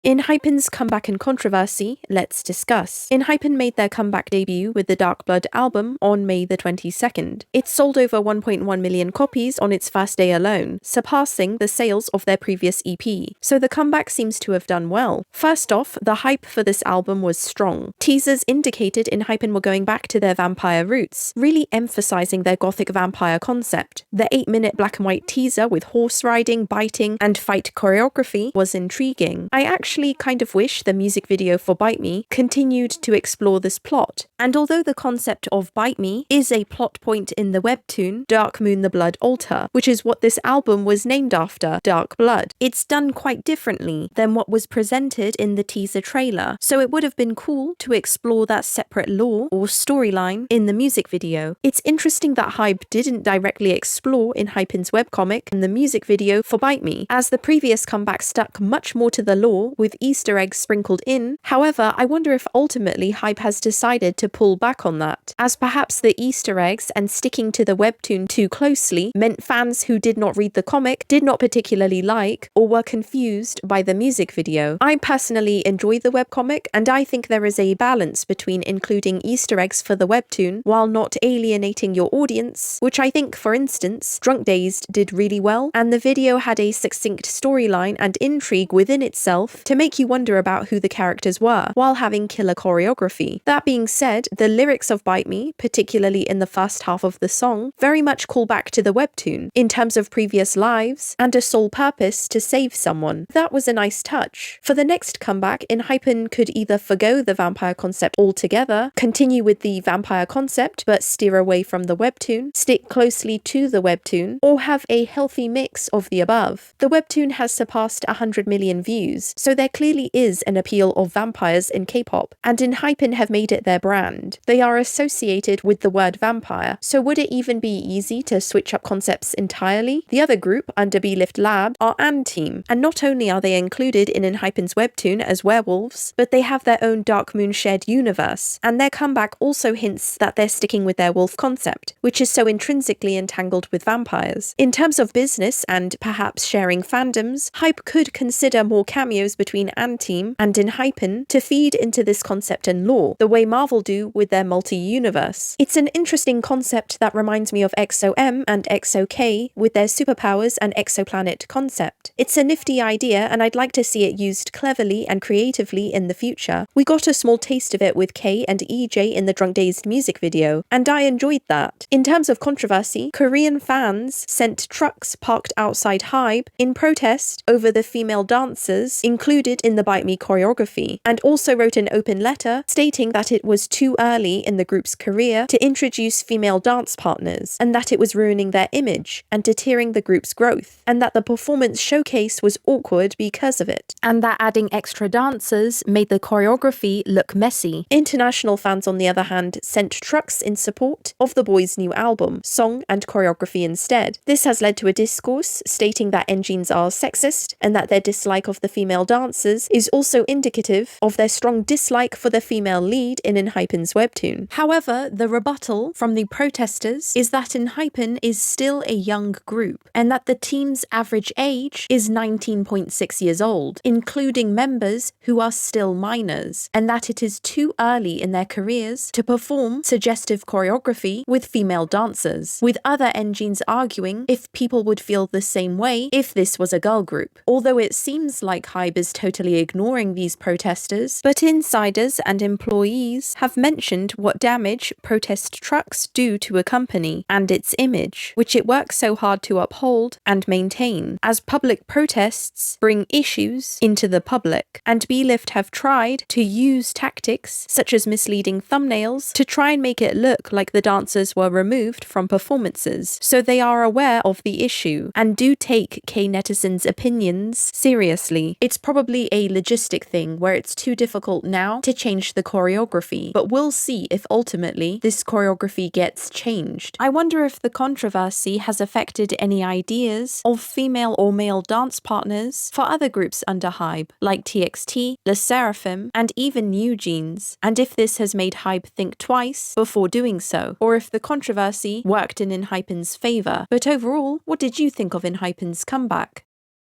Enhypen's comeback and controversy, let's discuss. Enhypen made their comeback debut with the Dark Blood album on May the 22nd. It sold over 1.1 million copies on its first day alone, surpassing the sales of their previous EP, so the comeback seems to have done well. First off, the hype for this album was strong. Teasers indicated Enhypen were going back to their vampire roots, really emphasizing their gothic vampire concept. The 8-minute black and white teaser with horse riding, biting, and fight choreography was intriguing. I actually kind of wish the music video for Bite Me continued to explore this plot, and although the concept of Bite Me is a plot point in the webtoon Dark Moon the Blood Altar, which is what this album was named after, Dark Blood, it's done quite differently than what was presented in the teaser trailer, so it would have been cool to explore that separate lore or storyline in the music video. It's interesting that Hybe didn't directly explore Enhypen's webcomic in the music video for Bite Me, as the previous comeback stuck much more to the lore with Easter eggs sprinkled in. However, I wonder if ultimately Hybe has decided to pull back on that, as perhaps the Easter eggs and sticking to the webtoon too closely meant fans who did not read the comic did not particularly like or were confused by the music video. I personally enjoy the webcomic, and I think there is a balance between including Easter eggs for the webtoon while not alienating your audience, which I think, for instance, Drunk Dazed did really well, and the video had a succinct storyline and intrigue within itself to make you wonder about who the characters were, while having killer choreography. That being said, the lyrics of Bite Me, particularly in the first half of the song, very much call back to the webtoon, in terms of previous lives and a sole purpose to save someone. That was a nice touch. For the next comeback, Enhypen could either forgo the vampire concept altogether, continue with the vampire concept but steer away from the webtoon, stick closely to the webtoon, or have a healthy mix of the above. The webtoon has surpassed 100 million views, so there clearly is an appeal of vampires in K-pop, and Enhypen have made it their brand. They are associated with the word vampire, so would it even be easy to switch up concepts entirely? The other group, under Belift Lab, are Team, and not only are they included in Enhypen's webtoon as werewolves, but they have their own Dark Moon shared universe, and their comeback also hints that they're sticking with their wolf concept, which is so intrinsically entangled with vampires. In terms of business and perhaps sharing fandoms, Hybe could consider more cameos between Team and Enhypen to feed into this concept and lore, the way Marvel do with their multi-universe. It's an interesting concept that reminds me of XOM and XOK with their superpowers and exoplanet concept. It's a nifty idea, and I'd like to see it used cleverly and creatively in the future. We got a small taste of it with K and EJ in the Drunk Dazed music video, and I enjoyed that. In terms of controversy, Korean fans sent trucks parked outside Hybe in protest over the female dancers included in the Bite Me choreography, and also wrote an open letter stating that it was too early in the group's career to introduce female dance partners, and that it was ruining their image and deterring the group's growth, and that the performance showcase was awkward because of it, and that adding extra dancers made the choreography look messy. International fans, on the other hand, sent trucks in support of the boys' new album, song and choreography instead. This has led to a discourse stating that engines are sexist, and that their dislike of the female dancers is also indicative of their strong dislike for the female lead in Enhypen's webtoon. However, the rebuttal from the protesters is that Enhypen is still a young group, and that the team's average age is 19.6 years old, including members who are still minors, and that it is too early in their careers to perform suggestive choreography with female dancers, with other engines arguing if people would feel the same way if this was a girl group. Although it seems like Hybe is totally ignoring these protesters, but insiders and employees have mentioned what damage protest trucks do to a company and its image, which it works so hard to uphold and maintain, as public protests bring issues into the public, and Belift have tried to use tactics such as misleading thumbnails to try and make it look like the dancers were removed from performances, so they are aware of the issue and do take K-netizens' opinions seriously. It's probably a logistic thing where it's too difficult now to change the choreography, but we'll see if ultimately this choreography gets changed. I wonder if the controversy has affected any ideas of female or male dance partners for other groups under Hybe, like TXT, LE SSERAFIM, and even New Jeans, and if this has made Hybe think twice before doing so, or if the controversy worked in Enhypen's favour. But overall, what did you think of Enhypen's comeback?